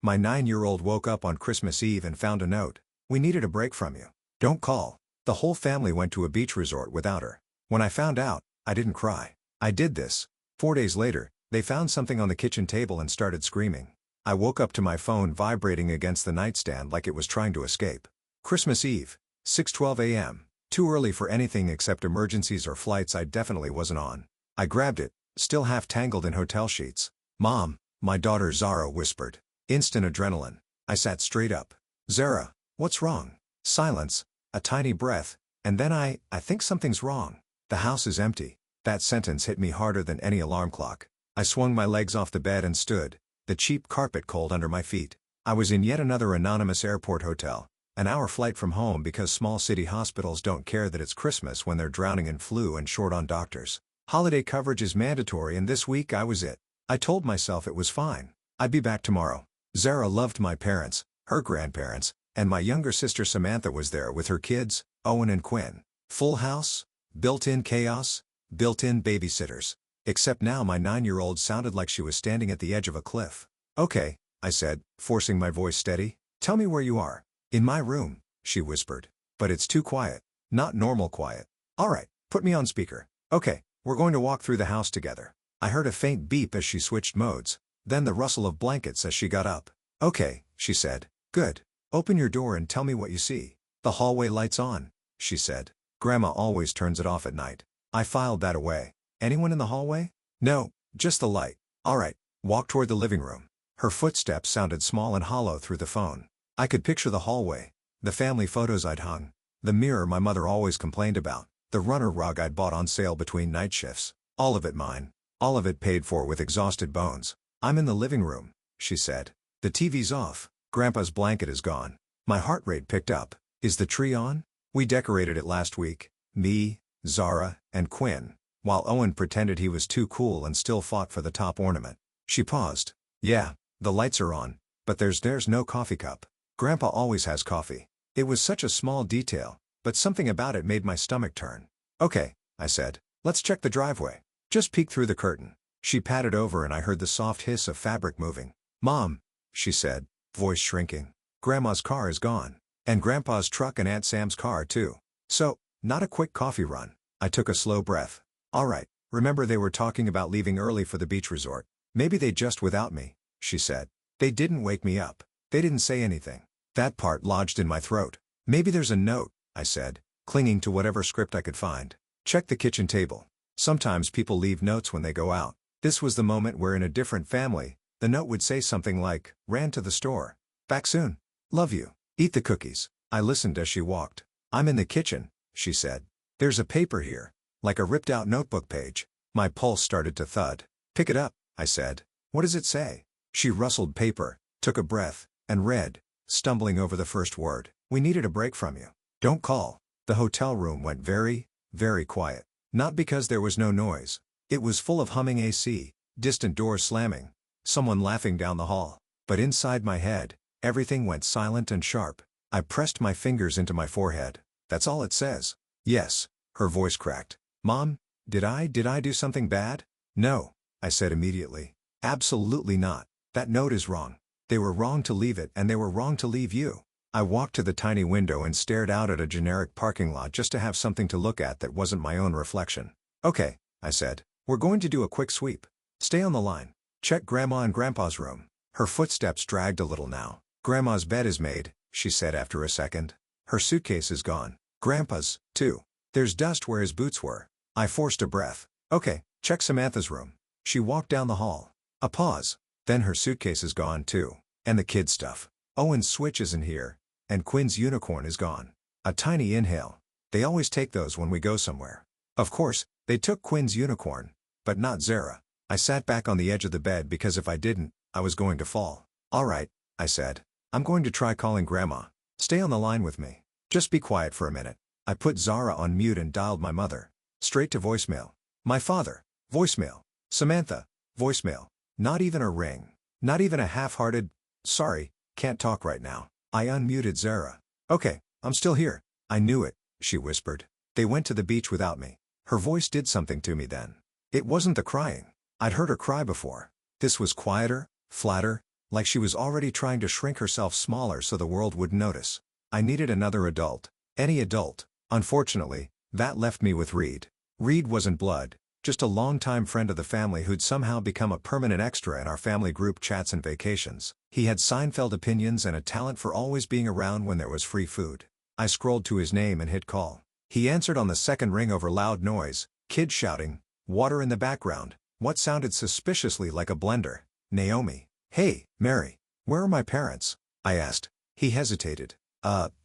My 9-year-old woke up on Christmas Eve and found a note. We needed a break from you. Don't call. The whole family went to a beach resort without her. When I found out, I didn't cry. I did this. 4 days later, they found something on the kitchen table and started screaming. I woke up to my phone vibrating against the nightstand like it was trying to escape. Christmas Eve, 6:12 a.m. Too early for anything except emergencies or flights I definitely wasn't on. I grabbed it, still half tangled in hotel sheets. "Mom," my daughter Zara whispered. Instant adrenaline. I sat straight up. "Zara, what's wrong?" Silence, a tiny breath, and then I think something's wrong. "The house is empty." That sentence hit me harder than any alarm clock. I swung my legs off the bed and stood, the cheap carpet cold under my feet. I was in yet another anonymous airport hotel, an hour flight from home because small city hospitals don't care that it's Christmas when they're drowning in flu and short on doctors. Holiday coverage is mandatory, and this week I was it. I told myself it was fine. I'd be back tomorrow. Zara loved my parents, her grandparents, and my younger sister Samantha was there with her kids, Owen and Quinn. Full house, built-in chaos, built-in babysitters. Except now my 9-year-old sounded like she was standing at the edge of a cliff. "Okay," I said, forcing my voice steady. "Tell me where you are." "In my room," she whispered. "But it's too quiet. Not normal quiet." "All right, put me on speaker." "Okay, we're going to walk through the house together." I heard a faint beep as she switched modes, then the rustle of blankets as she got up. "Okay," she said. "Good. Open your door and tell me what you see." "The hallway light's on," she said. "Grandma always turns it off at night." I filed that away. "Anyone in the hallway?" "No, just the light." "All right, walk toward the living room." Her footsteps sounded small and hollow through the phone. I could picture the hallway, the family photos I'd hung, the mirror my mother always complained about, the runner rug I'd bought on sale between night shifts. All of it mine. All of it paid for with exhausted bones. "I'm in the living room," she said. "The TV's off. Grandpa's blanket is gone." My heart rate picked up. "Is the tree on?" "We decorated it last week. Me, Zara, and Quinn, while Owen pretended he was too cool and still fought for the top ornament." She paused. "Yeah, the lights are on, but there's no coffee cup. Grandpa always has coffee." It was such a small detail, but something about it made my stomach turn. "Okay," I said. "Let's check the driveway. Just peek through the curtain." She patted over and I heard the soft hiss of fabric moving. "Mom," she said, voice shrinking. "Grandma's car is gone. And Grandpa's truck and Aunt Sam's car too. So, not a quick coffee run." I took a slow breath. "All right, remember they were talking about leaving early for the beach resort. Maybe they just without me," she said. "They didn't wake me up. They didn't say anything." That part lodged in my throat. "Maybe there's a note," I said, clinging to whatever script I could find. "Check the kitchen table. Sometimes people leave notes when they go out." This was the moment where in a different family, the note would say something like, "Ran to the store. Back soon. Love you. Eat the cookies." I listened as she walked. "I'm in the kitchen," she said. "There's a paper here, like a ripped-out notebook page." My pulse started to thud. "Pick it up," I said. "What does it say?" She rustled paper, took a breath, and read, stumbling over the first word. "We needed a break from you. Don't call." The hotel room went very, very quiet. Not because there was no noise. It was full of humming AC, distant doors slamming, someone laughing down the hall. But inside my head, everything went silent and sharp. I pressed my fingers into my forehead. "That's all it says." "Yes," her voice cracked. "Mom, did I do something bad?" "No," I said immediately. "Absolutely not. That note is wrong. They were wrong to leave it and they were wrong to leave you." I walked to the tiny window and stared out at a generic parking lot just to have something to look at that wasn't my own reflection. "Okay," I said. "We're going to do a quick sweep. Stay on the line. Check Grandma and Grandpa's room." Her footsteps dragged a little now. "Grandma's bed is made," she said after a second. "Her suitcase is gone. Grandpa's, too. There's dust where his boots were." I forced a breath. "Okay, check Samantha's room." She walked down the hall. A pause. "Then her suitcase is gone, too. And the kid stuff. Owen's Switch isn't here, and Quinn's unicorn is gone." A tiny inhale. "They always take those when we go somewhere." Of course, they took Quinn's unicorn, but not Zara. I sat back on the edge of the bed because if I didn't, I was going to fall. "All right," I said. "I'm going to try calling Grandma. Stay on the line with me. Just be quiet for a minute." I put Zara on mute and dialed my mother. Straight to voicemail. My father. Voicemail. Samantha. Voicemail. Not even a ring. Not even a half-hearted, "Sorry, can't talk right now." I unmuted Zara. "Okay, I'm still here." "I knew it," she whispered. "They went to the beach without me." Her voice did something to me then. It wasn't the crying. I'd heard her cry before. This was quieter, flatter, Like she was already trying to shrink herself smaller so the world wouldn't notice. I needed another adult. Any adult. Unfortunately, that left me with Reed. Reed wasn't blood, just a longtime friend of the family who'd somehow become a permanent extra in our family group chats and vacations. He had Seinfeld opinions and a talent for always being around when there was free food. I scrolled to his name and hit call. He answered on the second ring over loud noise, kids shouting, water in the background, what sounded suspiciously like a blender. Naomi. Hey, Mary. Where are my parents? I asked. He hesitated.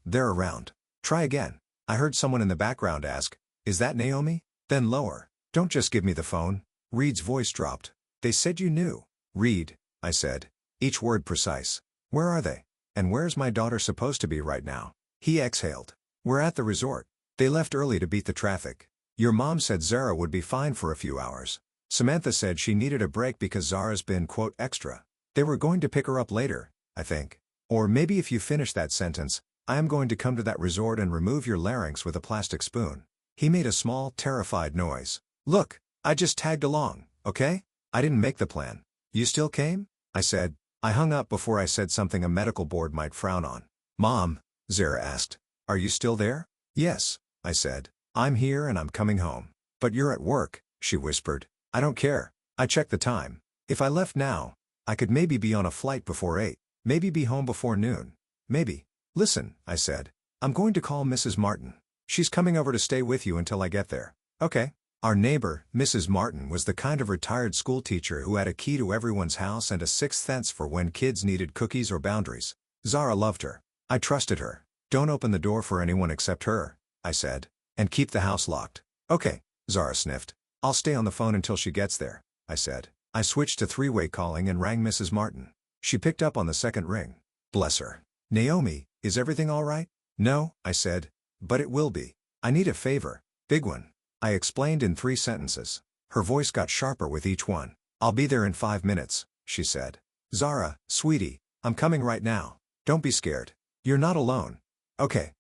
They're around. Try again. I heard someone in the background ask, is that Naomi? Then lower. Don't just give me the phone. Reed's voice dropped. They said you knew. Reed, I said. Each word precise. Where are they? And where's my daughter supposed to be right now? He exhaled. We're at the resort. They left early to beat the traffic. Your mom said Zara would be fine for a few hours. Samantha said she needed a break because Zara's been, quote, extra. They were going to pick her up later, I think. Or maybe if you finish that sentence, I am going to come to that resort and remove your larynx with a plastic spoon. He made a small, terrified noise. Look, I just tagged along, okay? I didn't make the plan. You still came? I said. I hung up before I said something a medical board might frown on. Mom, Zara asked. Are you still there? Yes, I said. I'm here and I'm coming home. But you're at work, she whispered. I don't care. I checked the time. If I left now, I could maybe be on a flight before 8, maybe be home before noon. Maybe. Listen, I said. I'm going to call Mrs. Martin. She's coming over to stay with you until I get there. Okay. Our neighbor, Mrs. Martin, was the kind of retired school teacher who had a key to everyone's house and a sixth sense for when kids needed cookies or boundaries. Zara loved her. I trusted her. Don't open the door for anyone except her, I said. And keep the house locked. Okay, Zara sniffed. I'll stay on the phone until she gets there, I said. I switched to three-way calling and rang Mrs. Martin. She picked up on the second ring. Bless her. Naomi, is everything all right? No, I said. But it will be. I need a favor. Big one. I explained in 3 sentences. Her voice got sharper with each one. I'll be there in 5 minutes, she said. Zara, sweetie, I'm coming right now. Don't be scared. You're not alone. Okay.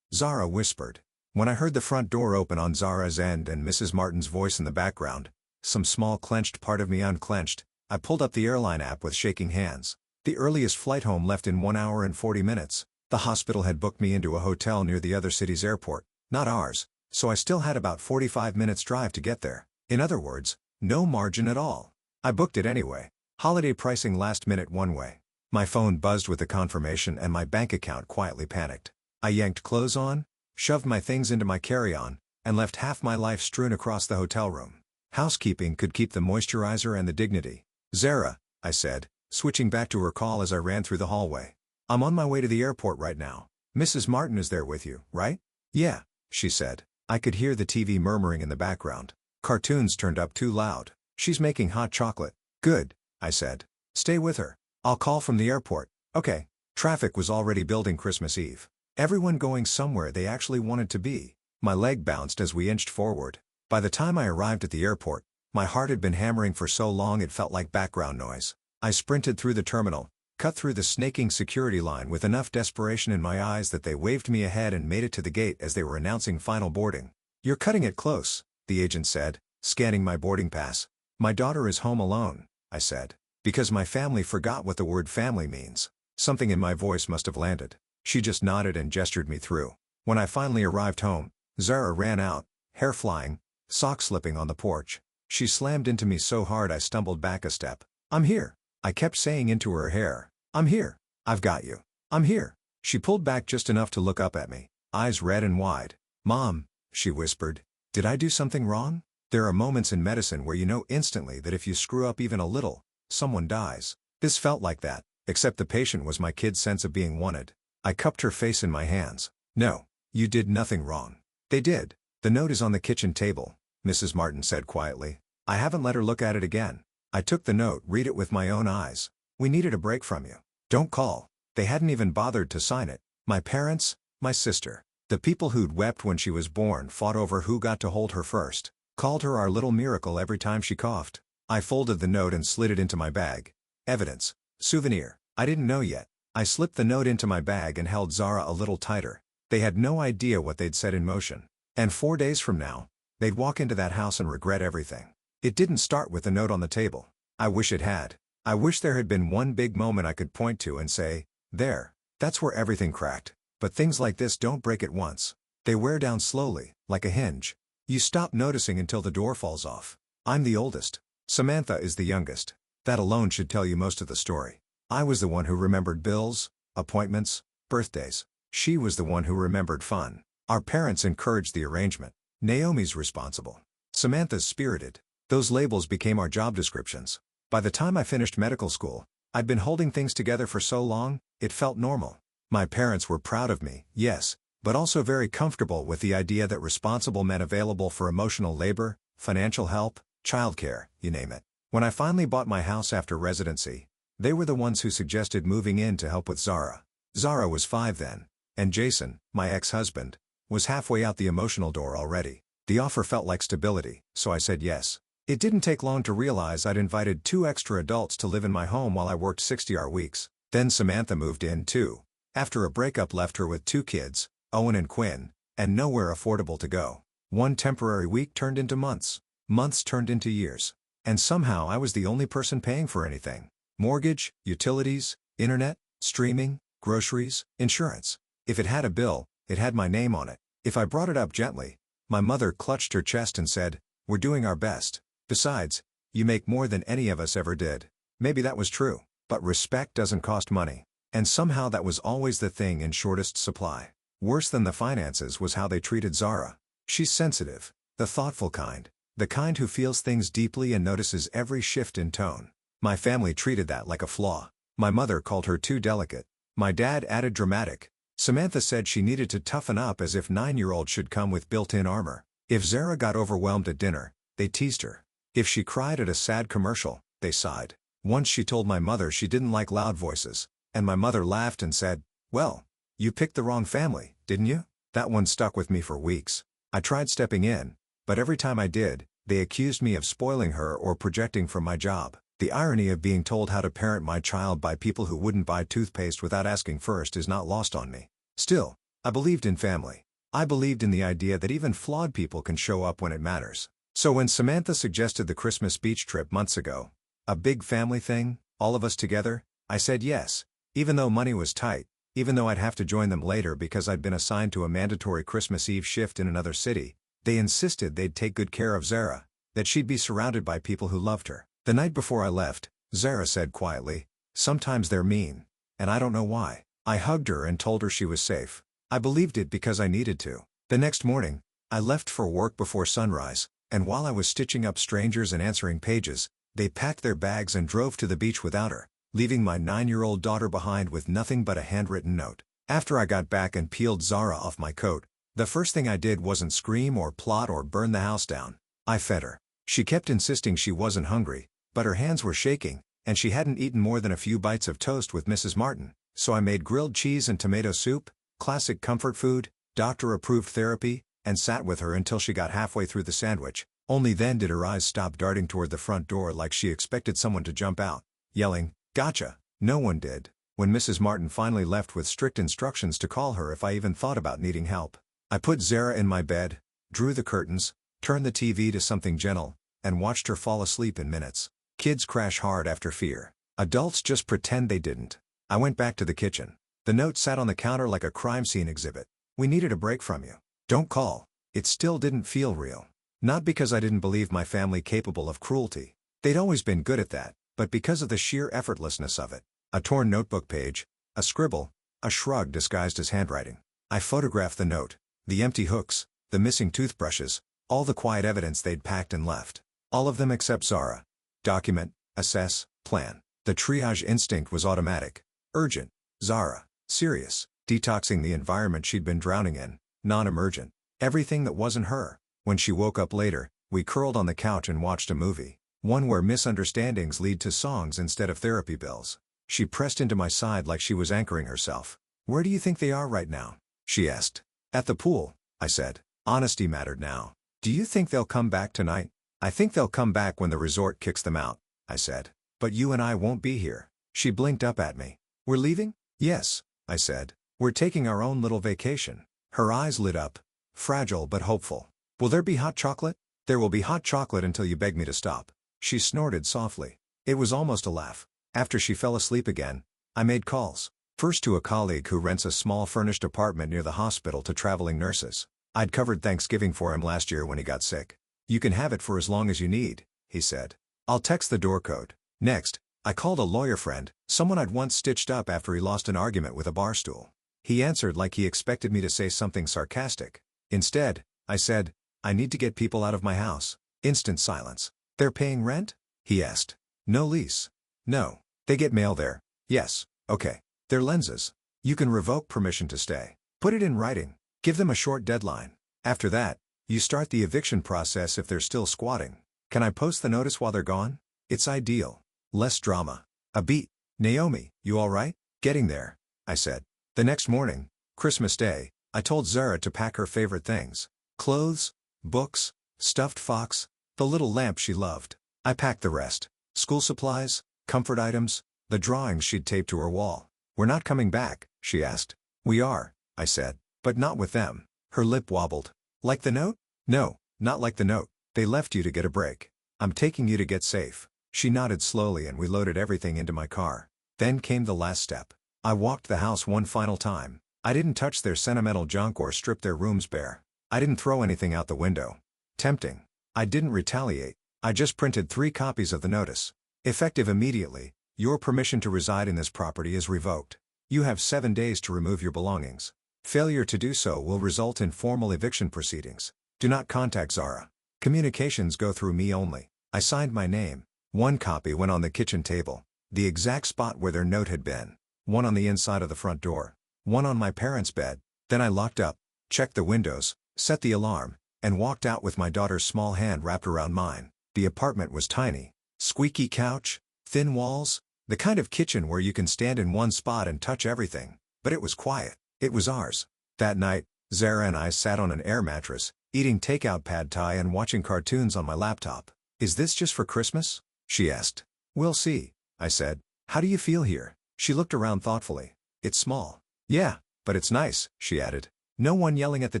Zara whispered. When I heard the front door open on Zara's end and Mrs. Martin's voice in the background, some small clenched part of me unclenched, I pulled up the airline app with shaking hands. The earliest flight home left in 1 hour and 40 minutes. The hospital had booked me into a hotel near the other city's airport, not ours, so I still had about 45 minutes drive to get there. In other words, no margin at all. I booked it anyway. Holiday pricing last minute one way. My phone buzzed with the confirmation and my bank account quietly panicked. I yanked clothes on, shoved my things into my carry-on, and left half my life strewn across the hotel room. Housekeeping could keep the moisturizer and the dignity. Zara, I said, switching back to her call as I ran through the hallway. I'm on my way to the airport right now. Mrs. Martin is there with you, right? Yeah, she said. I could hear the TV murmuring in the background. Cartoons turned up too loud. She's making hot chocolate. Good, I said. Stay with her. I'll call from the airport. Okay. Traffic was already building Christmas Eve. Everyone going somewhere they actually wanted to be. My leg bounced as we inched forward. By the time I arrived at the airport, my heart had been hammering for so long it felt like background noise. I sprinted through the terminal, cut through the snaking security line with enough desperation in my eyes that they waved me ahead and made it to the gate as they were announcing final boarding. You're cutting it close, the agent said, scanning my boarding pass. My daughter is home alone, I said. Because my family forgot what the word family means. Something in my voice must have landed. She just nodded and gestured me through. When I finally arrived home, Zara ran out, hair flying, socks slipping on the porch. She slammed into me so hard I stumbled back a step. I'm here. I kept saying into her hair. I'm here. I've got you. I'm here. She pulled back just enough to look up at me, eyes red and wide. Mom, she whispered. Did I do something wrong? There are moments in medicine where you know instantly that if you screw up even a little, someone dies. This felt like that, except the patient was my kid's sense of being wanted. I cupped her face in my hands. No, you did nothing wrong. They did. The note is on the kitchen table, Mrs. Martin said quietly. I haven't let her look at it again. I took the note, read it with my own eyes. We needed a break from you. Don't call. They hadn't even bothered to sign it. My parents, my sister, the people who'd wept when she was born fought over who got to hold her first. Called her our little miracle every time she coughed. I folded the note and slid it into my bag. Evidence. Souvenir. I didn't know yet. I slipped the note into my bag and held Zara a little tighter. They had no idea what they'd set in motion. And 4 days from now, they'd walk into that house and regret everything. It didn't start with the note on the table. I wish it had. I wish there had been one big moment I could point to and say, there, that's where everything cracked. But things like this don't break at once. They wear down slowly, like a hinge. You stop noticing until the door falls off. I'm the oldest. Samantha is the youngest. That alone should tell you most of the story. I was the one who remembered bills, appointments, birthdays. She was the one who remembered fun. Our parents encouraged the arrangement. Naomi's responsible. Samantha's spirited. Those labels became our job descriptions. By the time I finished medical school, I'd been holding things together for so long, it felt normal. My parents were proud of me, yes, but also very comfortable with the idea that responsible meant available for emotional labor, financial help, childcare, you name it. When I finally bought my house after residency, they were the ones who suggested moving in to help with Zara. Zara was 5 then, and Jason, my ex-husband, was halfway out the emotional door already. The offer felt like stability, so I said yes. It didn't take long to realize I'd invited 2 extra adults to live in my home while I worked 60-hour weeks. Then Samantha moved in too. After a breakup left her with 2 kids, Owen and Quinn, and nowhere affordable to go. One temporary week turned into months. Months turned into years. And somehow I was the only person paying for anything. Mortgage, utilities, internet, streaming, groceries, insurance. If it had a bill, it had my name on it. If I brought it up gently, my mother clutched her chest and said, "We're doing our best. Besides, you make more than any of us ever did." Maybe that was true, but respect doesn't cost money. And somehow that was always the thing in shortest supply. Worse than the finances was how they treated Zara. She's sensitive, the thoughtful kind, the kind who feels things deeply and notices every shift in tone. My family treated that like a flaw. My mother called her too delicate. My dad added dramatic. Samantha said she needed to toughen up, as if 9-year-olds should come with built-in armor. If Zara got overwhelmed at dinner, they teased her. If she cried at a sad commercial, they sighed. Once she told my mother she didn't like loud voices, and my mother laughed and said, "Well, you picked the wrong family, didn't you?" That one stuck with me for weeks. I tried stepping in, but every time I did, they accused me of spoiling her or projecting from my job. The irony of being told how to parent my child by people who wouldn't buy toothpaste without asking first is not lost on me. Still, I believed in family. I believed in the idea that even flawed people can show up when it matters. So when Samantha suggested the Christmas beach trip months ago, a big family thing, all of us together, I said yes, even though money was tight, even though I'd have to join them later because I'd been assigned to a mandatory Christmas Eve shift in another city. They insisted they'd take good care of Zara, that she'd be surrounded by people who loved her. The night before I left, Zara said quietly, "Sometimes they're mean, and I don't know why." I hugged her and told her she was safe. I believed it because I needed to. The next morning, I left for work before sunrise, and while I was stitching up strangers and answering pages, they packed their bags and drove to the beach without her, leaving my 9-year-old daughter behind with nothing but a handwritten note. After I got back and peeled Zara off my coat, the first thing I did wasn't scream or plot or burn the house down. I fed her. She kept insisting she wasn't hungry, but her hands were shaking, and she hadn't eaten more than a few bites of toast with Mrs. Martin, so I made grilled cheese and tomato soup, classic comfort food, doctor-approved therapy, and sat with her until she got halfway through the sandwich. Only then did her eyes stop darting toward the front door like she expected someone to jump out, yelling, "Gotcha!" No one did. When Mrs. Martin finally left with strict instructions to call her if I even thought about needing help, I put Zara in my bed, drew the curtains, turned the TV to something gentle, and watched her fall asleep in minutes. Kids crash hard after fear. Adults just pretend they didn't. I went back to the kitchen. The note sat on the counter like a crime scene exhibit. "We needed a break from you. Don't call." It still didn't feel real. Not because I didn't believe my family capable of cruelty. They'd always been good at that, but because of the sheer effortlessness of it. A torn notebook page, a scribble, a shrug disguised as handwriting. I photographed the note, the empty hooks, the missing toothbrushes, all the quiet evidence they'd packed and left. All of them except Zara. Document, assess, plan. The triage instinct was automatic. Urgent. Zara. Serious. Detoxing the environment she'd been drowning in. Non-emergent. Everything that wasn't her. When she woke up later, we curled on the couch and watched a movie. One where misunderstandings lead to songs instead of therapy bills. She pressed into my side like she was anchoring herself. "Where do you think they are right now?" she asked. "At the pool," I said. Honesty mattered now. "Do you think they'll come back tonight?" "I think they'll come back when the resort kicks them out," I said. "But you and I won't be here." She blinked up at me. "We're leaving?" "Yes," I said. "We're taking our own little vacation." Her eyes lit up. Fragile but hopeful. "Will there be hot chocolate?" "There will be hot chocolate until you beg me to stop." She snorted softly. It was almost a laugh. After she fell asleep again, I made calls. First to a colleague who rents a small furnished apartment near the hospital to traveling nurses. I'd covered Thanksgiving for him last year when he got sick. "You can have it for as long as you need," he said. "I'll text the door code." Next, I called a lawyer friend, someone I'd once stitched up after he lost an argument with a bar stool. He answered like he expected me to say something sarcastic. Instead, I said, "I need to get people out of my house." Instant silence. "They're paying rent?" he asked. "No lease." "No. They get mail there." "Yes." "Okay. Their lenses. You can revoke permission to stay. Put it in writing. Give them a short deadline. After that, you start the eviction process if they're still squatting. Can I post the notice while they're gone?" It's ideal. Less drama. A beat. "Naomi, you all right?" "Getting there," I said. The next morning, Christmas Day, I told Zara to pack her favorite things. Clothes, books, stuffed fox, the little lamp she loved. I packed the rest. School supplies, comfort items, the drawings she'd taped to her wall. "We're not coming back?" she asked. "We are," I said. "But not with them." Her lip wobbled. "Like the note?" "No, not like the note. They left you to get a break. I'm taking you to get safe." She nodded slowly and we loaded everything into my car. Then came the last step. I walked the house one final time. I didn't touch their sentimental junk or strip their rooms bare. I didn't throw anything out the window. Tempting. I didn't retaliate. I just printed 3 copies of the notice. Effective immediately, your permission to reside in this property is revoked. You have 7 days to remove your belongings. Failure to do so will result in formal eviction proceedings. Do not contact Zara. Communications go through me only. I signed my name. 1 copy went on the kitchen table, the exact spot where their note had been. 1 on the inside of the front door. 1 on my parents' bed. Then I locked up, checked the windows, set the alarm, and walked out with my daughter's small hand wrapped around mine. The apartment was tiny. Squeaky couch, thin walls, the kind of kitchen where you can stand in one spot and touch everything. But it was quiet. It was ours. That night, Zara and I sat on an air mattress, eating takeout pad thai and watching cartoons on my laptop. "Is this just for Christmas?" she asked. "We'll see," I said. "How do you feel here?" She looked around thoughtfully. "It's small." "Yeah, but it's nice," she added. "No one yelling at the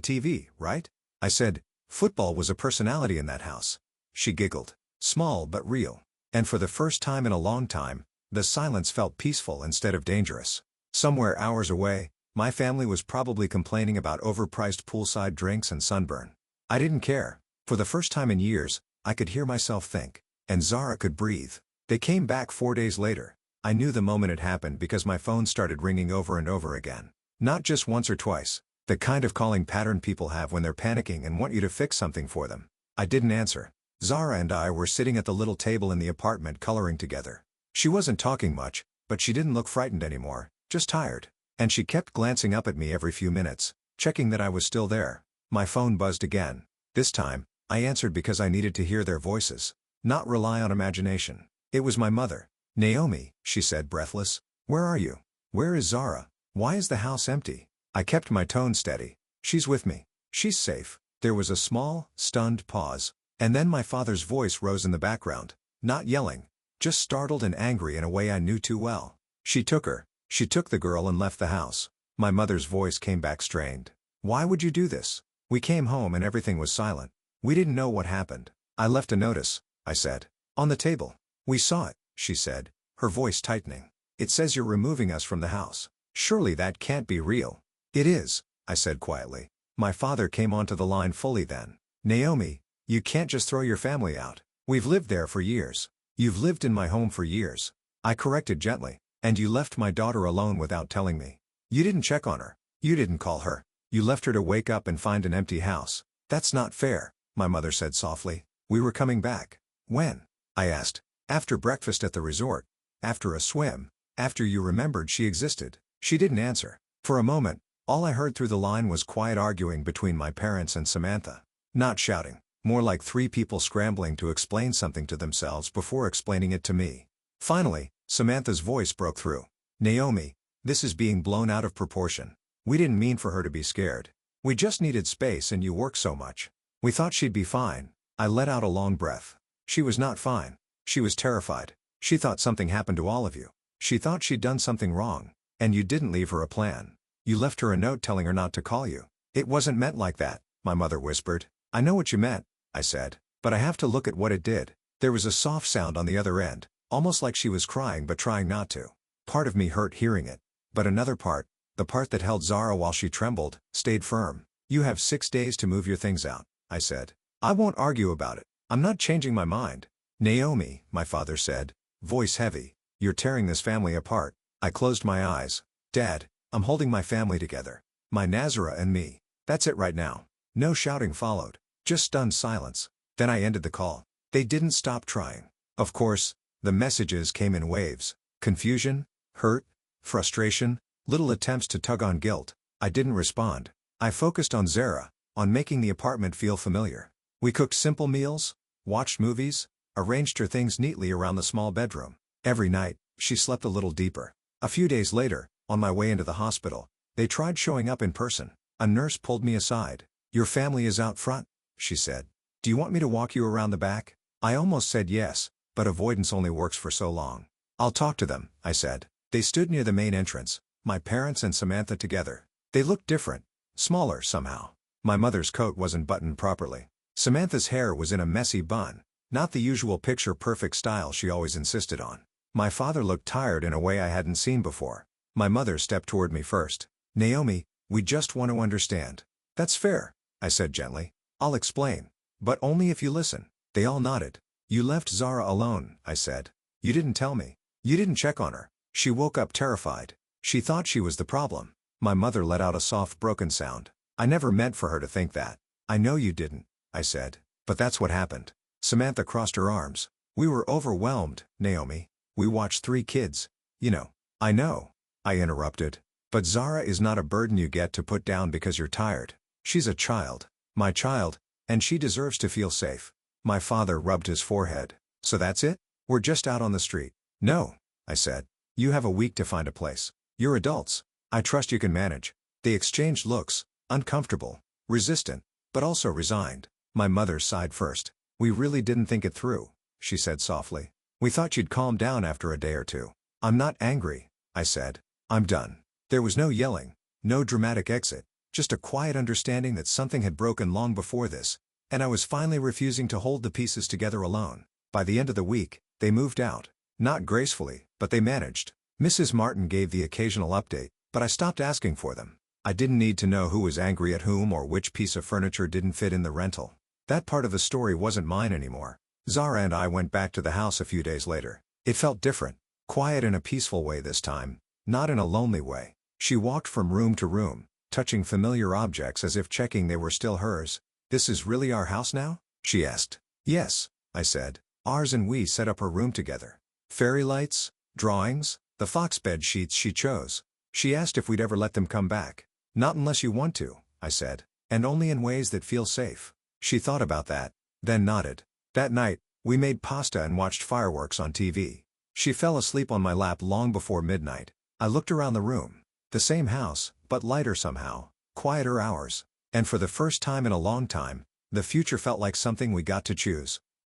TV, right?" I said, "Football was a personality in that house." She giggled. "Small but real." And for the first time in a long time, the silence felt peaceful instead of dangerous. Somewhere hours away, my family was probably complaining about overpriced poolside drinks and sunburn. I didn't care. For the first time in years, I could hear myself think. And Zara could breathe. They came back 4 days later. I knew the moment it happened because my phone started ringing over and over again. Not just once or twice. The kind of calling pattern people have when they're panicking and want you to fix something for them. I didn't answer. Zara and I were sitting at the little table in the apartment coloring together. She wasn't talking much, but she didn't look frightened anymore, just tired. And she kept glancing up at me every few minutes, checking that I was still there. My phone buzzed again. This time, I answered because I needed to hear their voices, not rely on imagination. It was my mother. "Naomi," she said breathless. "Where are you? Where is Zara? Why is the house empty?" I kept my tone steady. "She's with me. She's safe." There was a small, stunned pause, and then my father's voice rose in the background, not yelling, just startled and angry in a way I knew too well. She took her. She took the girl and left the house." My mother's voice came back strained. "Why would you do this? We came home and everything was silent. We didn't know what happened." "I left a notice," I said. "On the table." "We saw it," she said, her voice tightening. "It says you're removing us from the house. Surely that can't be real." "It is," I said quietly. My father came onto the line fully then. "Naomi, you can't just throw your family out. We've lived there for years. You've lived in my home for years." I corrected gently. "And you left my daughter alone without telling me. You didn't check on her. You didn't call her. You left her to wake up and find an empty house." "That's not fair," my mother said softly. "We were coming back." "When?" I asked. "After breakfast at the resort. After a swim. After you remembered she existed." She didn't answer. For a moment, all I heard through the line was quiet arguing between my parents and Samantha. Not shouting, more like 3 people scrambling to explain something to themselves before explaining it to me. Finally, Samantha's voice broke through. "Naomi, this is being blown out of proportion. We didn't mean for her to be scared. We just needed space and you work so much. We thought she'd be fine." I let out a long breath. She was not fine. She was terrified. She thought something happened to all of you. She thought she'd done something wrong. And you didn't leave her a plan. You left her a note telling her not to call you. "It wasn't meant like that," my mother whispered. "I know what you meant," I said, "but I have to look at what it did." There was a soft sound on the other end, Almost like she was crying but trying not to. Part of me hurt hearing it. But another part, the part that held Zara while she trembled, stayed firm. "You have 6 days to move your things out," I said. "I won't argue about it. I'm not changing my mind." "Naomi," my father said, voice heavy, "you're tearing this family apart." I closed my eyes. "Dad, I'm holding my family together. My Nazarah and me. That's it right now." No shouting followed, just stunned silence. Then I ended the call. They didn't stop trying. Of course, the messages came in waves. Confusion, hurt, frustration, little attempts to tug on guilt. I didn't respond. I focused on Zara, on making the apartment feel familiar. We cooked simple meals, watched movies, arranged her things neatly around the small bedroom. Every night, she slept a little deeper. A few days later, on my way into the hospital, they tried showing up in person. A nurse pulled me aside. "Your family is out front," she said. "Do you want me to walk you around the back?" I almost said yes, but avoidance only works for so long. "I'll talk to them," I said. They stood near the main entrance, my parents and Samantha together. They looked different, smaller somehow. My mother's coat wasn't buttoned properly. Samantha's hair was in a messy bun, not the usual picture-perfect style she always insisted on. My father looked tired in a way I hadn't seen before. My mother stepped toward me first. "Naomi, we just want to understand." "That's fair," I said gently. "I'll explain. But only if you listen." They all nodded. "You left Zara alone," I said. "You didn't tell me. You didn't check on her. She woke up terrified. She thought she was the problem." My mother let out a soft broken sound. "I never meant for her to think that." "I know you didn't," I said. "But that's what happened." Samantha crossed her arms. "We were overwhelmed, Naomi. We watched 3 kids. You know." "I know," I interrupted. "But Zara is not a burden you get to put down because you're tired. She's a child. My child, and she deserves to feel safe." My father rubbed his forehead. "So that's it? We're just out on the street?" "No," I said. "You have a week to find a place. You're adults. I trust you can manage." They exchanged looks, uncomfortable, resistant, but also resigned. My mother sighed first. "We really didn't think it through," she said softly. "We thought you'd calm down after a day or two." "I'm not angry," I said. "I'm done." There was no yelling, no dramatic exit, just a quiet understanding that something had broken long before this, and I was finally refusing to hold the pieces together alone. By the end of the week, they moved out. Not gracefully, but they managed. Mrs. Martin gave the occasional update, but I stopped asking for them. I didn't need to know who was angry at whom or which piece of furniture didn't fit in the rental. That part of the story wasn't mine anymore. Zara and I went back to the house a few days later. It felt different. Quiet in a peaceful way this time, not in a lonely way. She walked from room to room, touching familiar objects as if checking they were still hers. "This is really our house now?" she asked. "Yes," I said. "Ours, and we set up her room together. Fairy lights, drawings, the fox bed sheets she chose." She asked if we'd ever let them come back. "Not unless you want to," I said. "And only in ways that feel safe." She thought about that, then nodded. That night, we made pasta and watched fireworks on TV. She fell asleep on my lap long before midnight. I looked around the room. The same house, but lighter somehow, quieter hours. And for the first time in a long time, the future felt like something we got to choose.